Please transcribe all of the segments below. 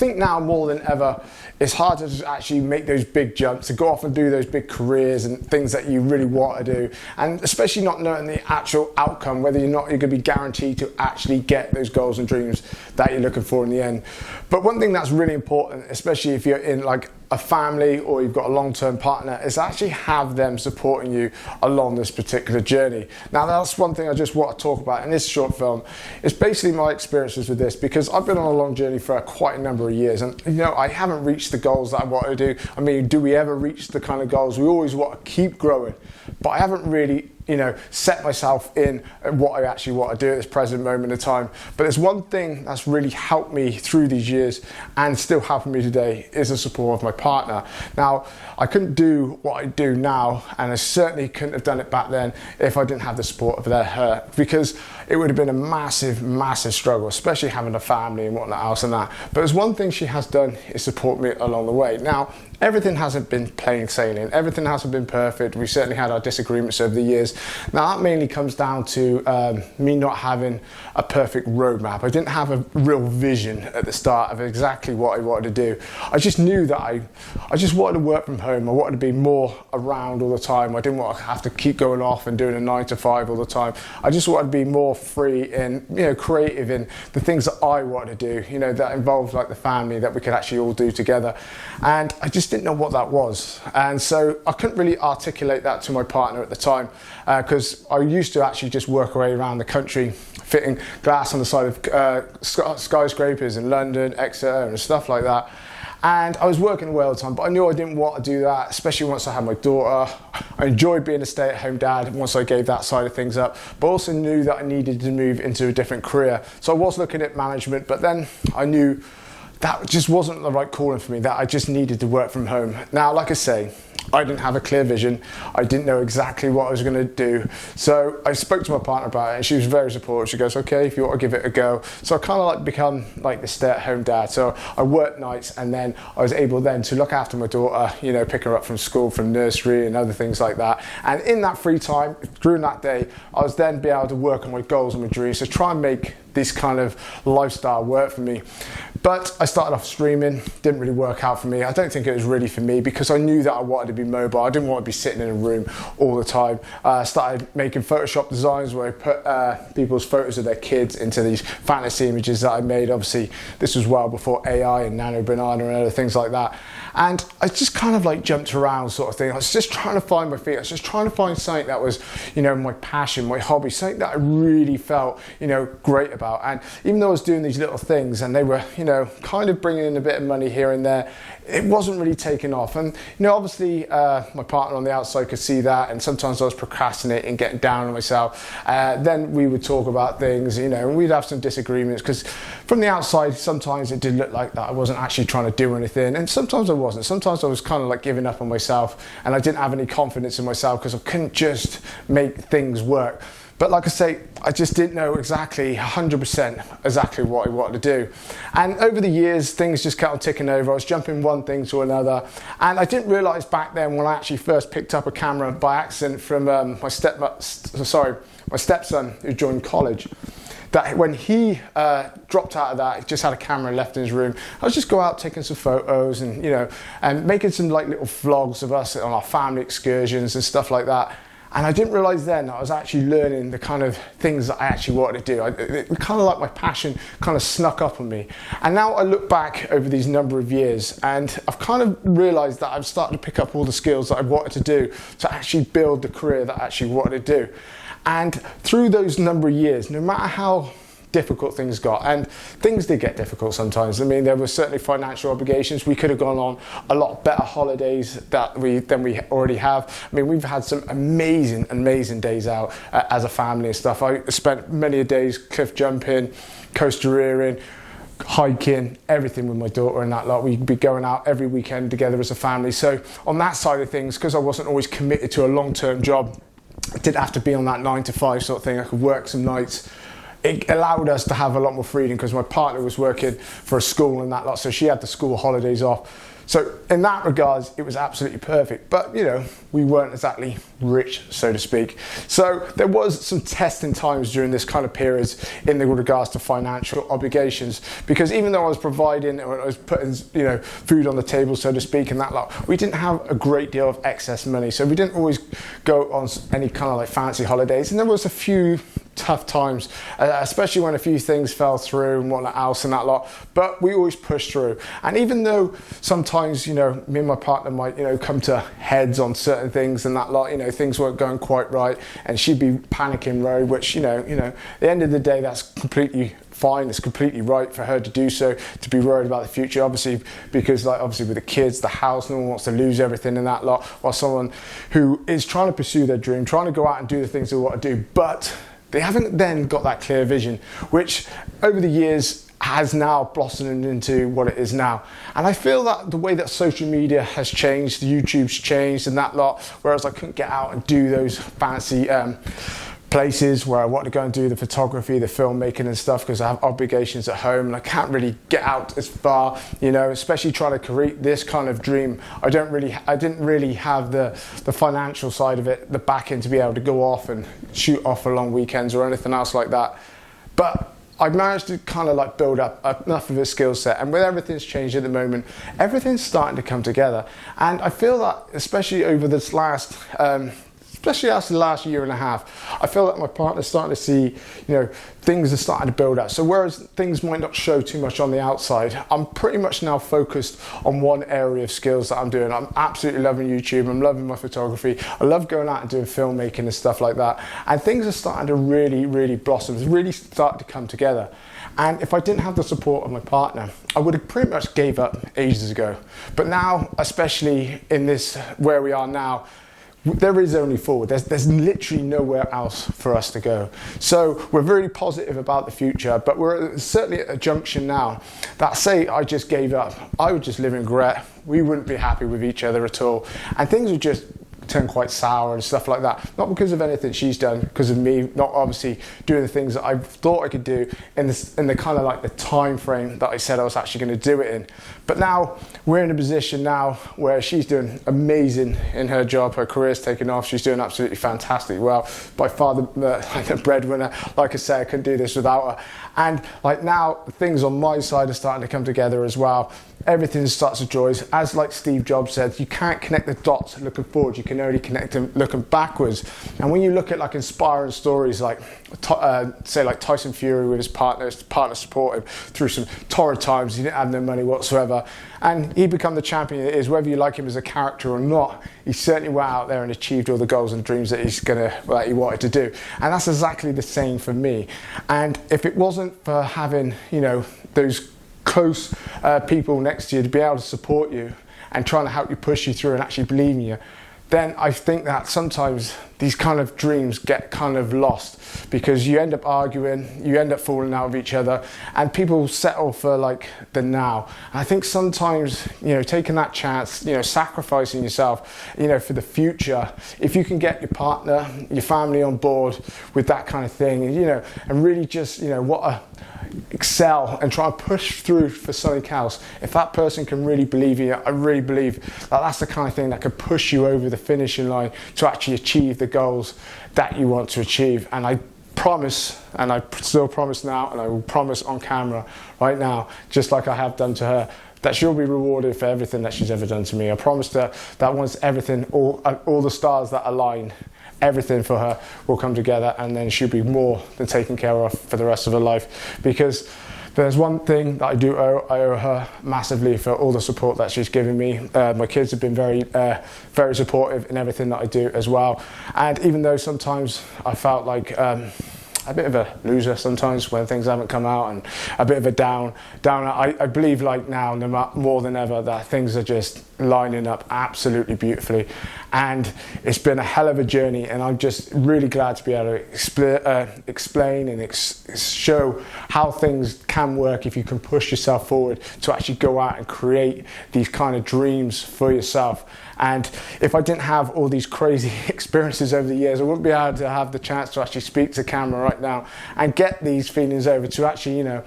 think now more than ever, it's harder to actually make those big jumps, to go off and do those big careers and things that you really want to do, and especially not knowing the actual outcome, whether you're going to be guaranteed to actually get those goals and dreams that you're looking for in the end. But one thing that's really important, especially if you're in like a family or you've got a long-term partner, is actually have them supporting you along this particular journey. Now that's one thing I just want to talk about in this short film. It's basically my experiences with this, because I've been on a long journey for quite a number of years, and you know, I haven't reached the goals that I want to do. I mean, do we ever reach the kind of goals? We always want to keep growing, but I haven't really, you know, set myself in what I actually want to do at this present moment in time. But there's one thing that's really helped me through these years and still helping me today, is the support of my partner. Now, I couldn't do what I do now, and I certainly couldn't have done it back then if I didn't have the support of her, because it would have been a massive, massive struggle, especially having a family and whatnot else and that. But there's one thing she has done, is support me along the way. Now, everything hasn't been plain sailing. Everything hasn't been perfect. We certainly had our disagreements over the years. Now, that mainly comes down to me not having a perfect roadmap. I didn't have a real vision at the start of exactly what I wanted to do. I just knew that I just wanted to work from home. I wanted to be more around all the time. I didn't want to have to keep going off and doing a 9 to 5 all the time. I just wanted to be more free and, you know, creative in the things that I wanted to do, you know, that involved like the family that we could actually all do together. And I just didn't know what that was, and so I couldn't really articulate that to my partner at the time, because I used to actually just work away around the country fitting glass on the side of skyscrapers in London, Exeter and stuff like that. And I was working away all the time, but I knew I didn't want to do that, especially once I had my daughter. I enjoyed being a stay-at-home dad once I gave that side of things up, but also knew that I needed to move into a different career. So I was looking at management, but then I knew that just wasn't the right calling for me, that I just needed to work from home. Now, like I say, I didn't have a clear vision. I didn't know exactly what I was going to do. So I spoke to my partner about it, and she was very supportive. She goes, okay, if you want to give it a go. So I kind of like become like the stay-at-home dad. So I worked nights, and then I was able then to look after my daughter, you know, pick her up from school, from nursery and other things like that. And in that free time, during that day, I was then be able to work on my goals and my dreams to try and make this kind of lifestyle work for me. But I started off streaming, didn't really work out for me. I don't think it was really for me, because I knew that I wanted to be mobile. I didn't want to be sitting in a room all the time. I started making Photoshop designs where I put people's photos of their kids into these fantasy images that I made. Obviously, this was well before AI and Nano Banana and other things like that. And I just kind of like jumped around sort of thing. I was just trying to find my feet. I was just trying to find something that was, you know, my passion, my hobby, something that I really felt, you know, great about. And even though I was doing these little things and they were, you know, kind of bringing in a bit of money here and there, it wasn't really taking off. And, you know, obviously my partner on the outside could see that, and sometimes I was procrastinating, getting down on myself. Then we would talk about things, you know, and we'd have some disagreements, because from the outside, sometimes it did look like that I wasn't actually trying to do anything, and sometimes I wasn't. Sometimes I was kind of like giving up on myself, and I didn't have any confidence in myself because I couldn't just make things work. But like I say, I just didn't know exactly 100% exactly what I wanted to do. And over the years, things just kept on ticking over. I was jumping one thing to another. And I didn't realise back then, when I actually first picked up a camera by accident from my stepson who joined college, that when he dropped out of that, he just had a camera left in his room. I was just go out taking some photos and, you know, and making some like little vlogs of us on our family excursions and stuff like that. And I didn't realise then that I was actually learning the kind of things that I actually wanted to do. It kind of like my passion kind of snuck up on me. And now I look back over these number of years, and I've kind of realised that I've started to pick up all the skills that I wanted to do to actually build the career that I actually wanted to do. And through those number of years, no matter how difficult things got, and things did get difficult sometimes. I mean, there were certainly financial obligations. We could have gone on a lot better holidays than we already have. I mean, we've had some amazing days out as a family and stuff. I spent many days cliff jumping, coaster rearing, hiking, everything with my daughter and that lot. We'd be going out every weekend together as a family. So on that side of things, because I wasn't always committed to a long-term job, I didn't have to be on that 9 to 5 sort of thing. I could work some nights. It allowed us to have a lot more freedom, because my partner was working for a school and that lot, so she had the school holidays off. So in that regards, it was absolutely perfect. But, you know, we weren't exactly rich, so to speak. So there was some testing times during this kind of period in regards to financial obligations, because even though I was providing, or I was putting, you know, food on the table, so to speak, and that lot, we didn't have a great deal of excess money. So we didn't always go on any kind of like fancy holidays. And there was a few tough times, especially when a few things fell through and whatnot else and that lot, but we always pushed through. And even though sometimes, you know, me and my partner might, you know, come to heads on certain things and that lot, you know, things weren't going quite right, and she'd be panicking road, which, you know, at the end of the day, that's completely fine. It's completely right for her to do so, to be worried about the future, obviously, because like obviously with the kids, the house, no one wants to lose everything in that lot, while someone who is trying to pursue their dream, trying to go out and do the things they want to do, but they haven't then got that clear vision, which over the years has now blossomed into what it is now. And I feel that the way that social media has changed, the YouTube's changed and that lot, whereas I couldn't get out and do those fancy places where I want to go and do the photography, the filmmaking and stuff, because I have obligations at home and I can't really get out as far, you know, especially trying to create this kind of dream. I didn't really have the financial side of it, the back end to be able to go off and shoot off for long weekends or anything else like that. But I managed to kind of like build up enough of a skill set, and with everything's changed at the moment, everything's starting to come together. And I feel that especially over this last especially after the last year and a half, I feel that my partner's starting to see, you know, things are starting to build up. So whereas things might not show too much on the outside, I'm pretty much now focused on one area of skills that I'm doing. I'm absolutely loving YouTube. I'm loving my photography. I love going out and doing filmmaking and stuff like that. And things are starting to really, really blossom, really start to come together. And if I didn't have the support of my partner, I would have pretty much gave up ages ago. But now, especially in this, where we are now, there is only forward. There's literally nowhere else for us to go. So we're very positive about the future, but we're certainly at a junction now that, say I just gave up, I would just live in regret. We wouldn't be happy with each other at all. And things would just turn quite sour and stuff like that. Not because of anything she's done, because of me not obviously doing the things that I thought I could do in the kind of like the time frame that I said I was actually going to do it in. But now we're in a position now where she's doing amazing in her job. Her career's taken off. She's doing absolutely fantastic well. By far the breadwinner. Like I say, I couldn't do this without her. And like now, things on my side are starting to come together as well. Everything starts to joy. As like Steve Jobs said, you can't connect the dots looking forward. You can only connect them looking backwards. And when you look at like inspiring stories, like say like Tyson Fury with his partner support him through some torrid times. He didn't have no money whatsoever, and he become the champion it is. Whether you like him as a character or not, he certainly went out there and achieved all the goals and dreams that he wanted to do. And that's exactly the same for me. And if it wasn't for having, you know, those close people next to you to be able to support you and trying to help you push you through and actually believe in you, then I think that sometimes these kind of dreams get kind of lost, because you end up arguing, you end up falling out with each other, and people settle for like the now. And I think sometimes, you know, taking that chance, you know, sacrificing yourself, you know, for the future, if you can get your partner, your family on board with that kind of thing, you know, and really just, you know, excel and try and push through for something else. If that person can really believe in you, I really believe that that's the kind of thing that could push you over the finishing line to actually achieve the goals that you want to achieve. And I promise, and I still promise now, and I will promise on camera right now, just like I have done to her, that she'll be rewarded for everything that she's ever done to me. I promised her that once everything, all the stars that align, everything for her will come together, and then she'll be more than taken care of for the rest of her life. Because there's one thing that I owe her massively for all the support that she's given me. My kids have been very supportive in everything that I do as well. And even though sometimes I felt like a bit of a loser sometimes when things haven't come out, and a bit of a downer, I believe like now, more than ever, that things are just lining up absolutely beautifully. And it's been a hell of a journey, and I'm just really glad to be able to explain and show how things can work if you can push yourself forward to actually go out and create these kind of dreams for yourself. And if I didn't have all these crazy experiences over the years, I wouldn't be able to have the chance to actually speak to camera right now and get these feelings over to actually, you know,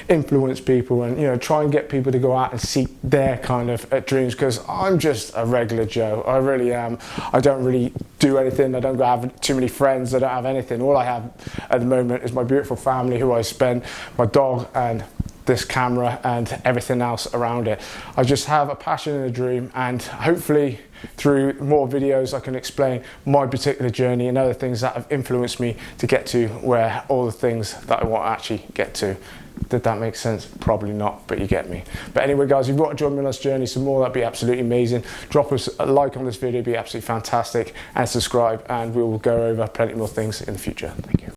influence people and, you know, try and get people to go out and seek their kind of dreams, because I'm just a regular Joe. I really am. I don't really do anything. I don't have too many friends. I don't have anything. All I have at the moment is my beautiful family, who I spend, my dog, and this camera and everything else around it. I just have a passion and a dream, and hopefully through more videos I can explain my particular journey and other things that have influenced me to get to where all the things that I want to actually get to. Did that make sense? Probably not, but you get me. But anyway, guys, if you want to join me on this journey some more, that'd be absolutely amazing. Drop us a like on this video, it'd be absolutely fantastic, and subscribe, and we will go over plenty more things in the future. Thank you.